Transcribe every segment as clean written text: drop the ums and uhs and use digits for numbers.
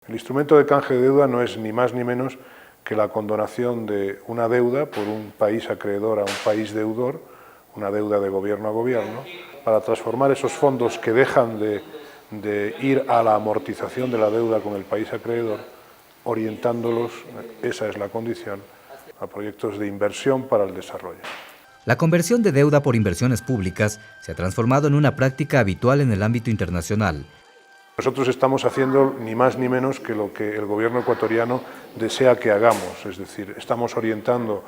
El instrumento de canje de deuda no es ni más ni menos que la condonación de una deuda por un país acreedor a un país deudor, una deuda de gobierno a gobierno, para transformar esos fondos que dejan de ir a la amortización de la deuda con el país acreedor, orientándolos, esa es la condición, a proyectos de inversión para el desarrollo. La conversión de deuda por inversiones públicas se ha transformado en una práctica habitual en el ámbito internacional. Nosotros estamos haciendo ni más ni menos que lo que el gobierno ecuatoriano desea que hagamos, es decir, estamos orientando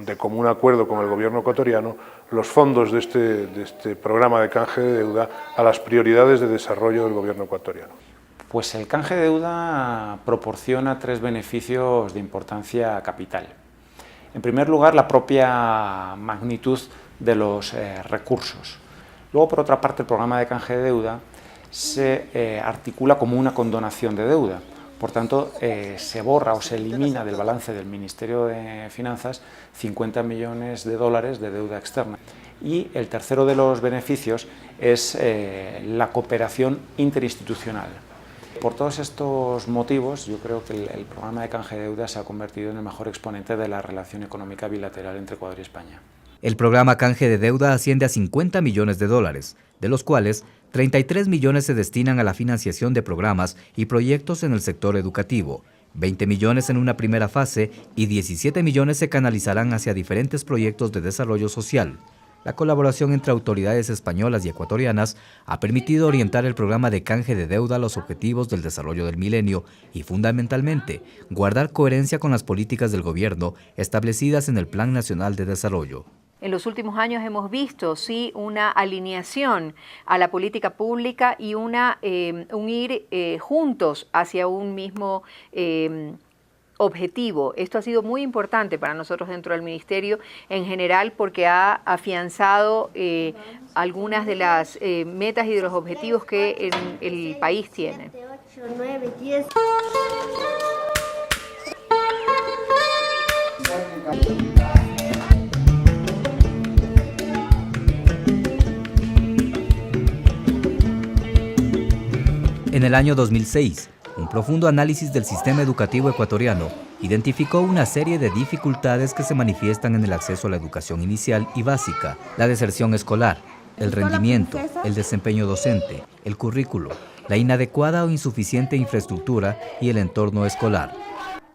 de común acuerdo con el gobierno ecuatoriano los fondos de este programa de canje de deuda a las prioridades de desarrollo del gobierno ecuatoriano. Pues el canje de deuda proporciona tres beneficios de importancia capital. En primer lugar, la propia magnitud de los recursos. Luego, por otra parte, el programa de canje de deuda se articula como una condonación de deuda. Por tanto, se borra o se elimina del balance del Ministerio de Finanzas 50 millones de dólares de deuda externa. Y el tercero de los beneficios es la cooperación interinstitucional. Por todos estos motivos, yo creo que el programa de canje de deuda se ha convertido en el mejor exponente de la relación económica bilateral entre Ecuador y España. El programa canje de deuda asciende a 50 millones de dólares, de los cuales 33 millones se destinan a la financiación de programas y proyectos en el sector educativo, 20 millones en una primera fase y 17 millones se canalizarán hacia diferentes proyectos de desarrollo social. La colaboración entre autoridades españolas y ecuatorianas ha permitido orientar el programa de canje de deuda a los objetivos del desarrollo del milenio y, fundamentalmente, guardar coherencia con las políticas del gobierno establecidas en el Plan Nacional de Desarrollo. En los últimos años hemos visto, sí, una alineación a la política pública y un ir juntos hacia un mismo objetivo. Esto ha sido muy importante para nosotros dentro del Ministerio en general porque ha afianzado algunas de las metas y de los objetivos que el país tiene. 7, 8, 9, 10. En el año 2006, un profundo análisis del sistema educativo ecuatoriano identificó una serie de dificultades que se manifiestan en el acceso a la educación inicial y básica, la deserción escolar, el rendimiento, el desempeño docente, el currículo, la inadecuada o insuficiente infraestructura y el entorno escolar.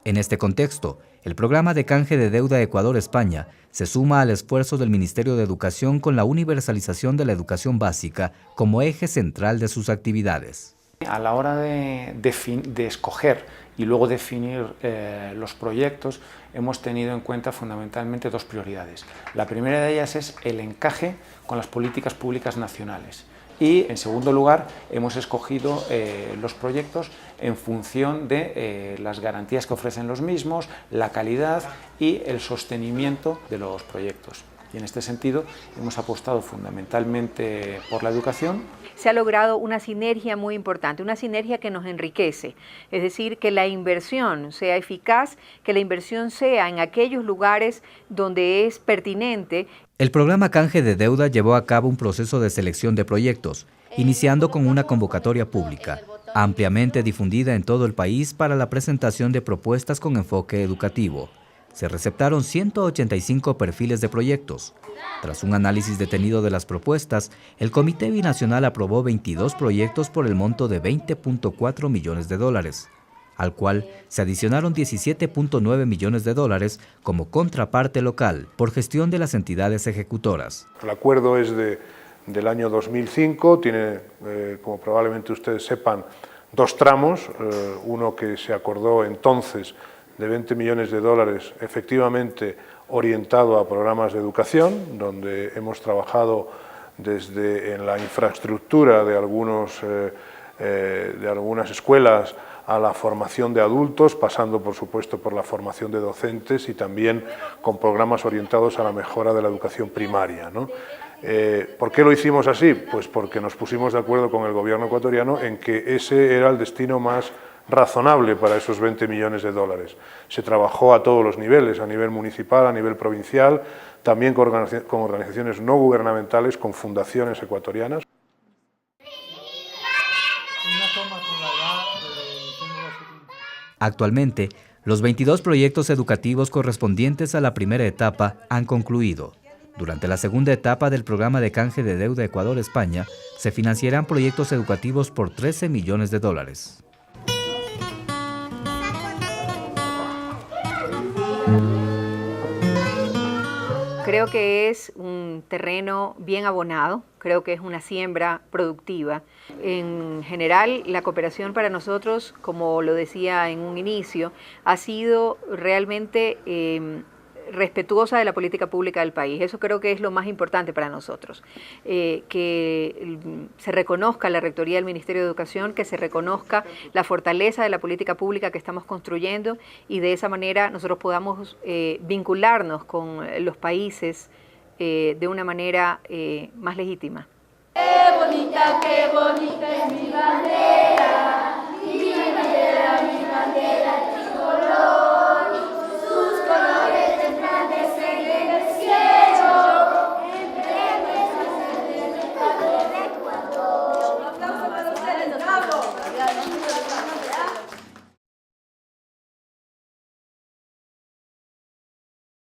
En este contexto, el programa de canje de deuda Ecuador-España se suma al esfuerzo del Ministerio de Educación con la universalización de la educación básica como eje central de sus actividades. A la hora de escoger y luego definir los proyectos, hemos tenido en cuenta fundamentalmente dos prioridades. La primera de ellas es el encaje con las políticas públicas nacionales. Y, en segundo lugar, hemos escogido los proyectos en función de las garantías que ofrecen los mismos, la calidad y el sostenimiento de los proyectos. Y en este sentido hemos apostado fundamentalmente por la educación. Se ha logrado una sinergia muy importante, una sinergia que nos enriquece, es decir, que la inversión sea eficaz, que la inversión sea en aquellos lugares donde es pertinente. El programa Canje de Deuda llevó a cabo un proceso de selección de proyectos, iniciando con una convocatoria pública, ampliamente difundida en todo el país para la presentación de propuestas con enfoque educativo. Se receptaron 185 perfiles de proyectos. Tras un análisis detenido de las propuestas, el Comité Binacional aprobó 22 proyectos por el monto de 20.4 millones de dólares, al cual se adicionaron 17.9 millones de dólares como contraparte local por gestión de las entidades ejecutoras. El acuerdo es del año 2005, tiene, como probablemente ustedes sepan, dos tramos, uno que se acordó entonces de 20 millones de dólares efectivamente orientado a programas de educación, donde hemos trabajado desde en la infraestructura de algunas escuelas a la formación de adultos, pasando por supuesto por la formación de docentes y también con programas orientados a la mejora de la educación primaria, ¿no? ¿Por qué lo hicimos así? Pues porque nos pusimos de acuerdo con el gobierno ecuatoriano en que ese era el destino más razonable para esos 20 millones de dólares. Se trabajó a todos los niveles, a nivel municipal, a nivel provincial, también con organizaciones no gubernamentales, con fundaciones ecuatorianas. Actualmente, los 22 proyectos educativos correspondientes a la primera etapa han concluido. Durante la segunda etapa del programa de canje de deuda Ecuador-España, se financiarán proyectos educativos por 13 millones de dólares. Creo que es un terreno bien abonado, creo que es una siembra productiva. En general, la cooperación para nosotros, como lo decía en un inicio, ha sido realmente respetuosa de la política pública del país. Eso creo que es lo más importante para nosotros. Que se reconozca la Rectoría del Ministerio de Educación, que se reconozca la fortaleza de la política pública que estamos construyendo y de esa manera nosotros podamos vincularnos con los países de una manera más legítima. ¡Qué bonita es mi bandera!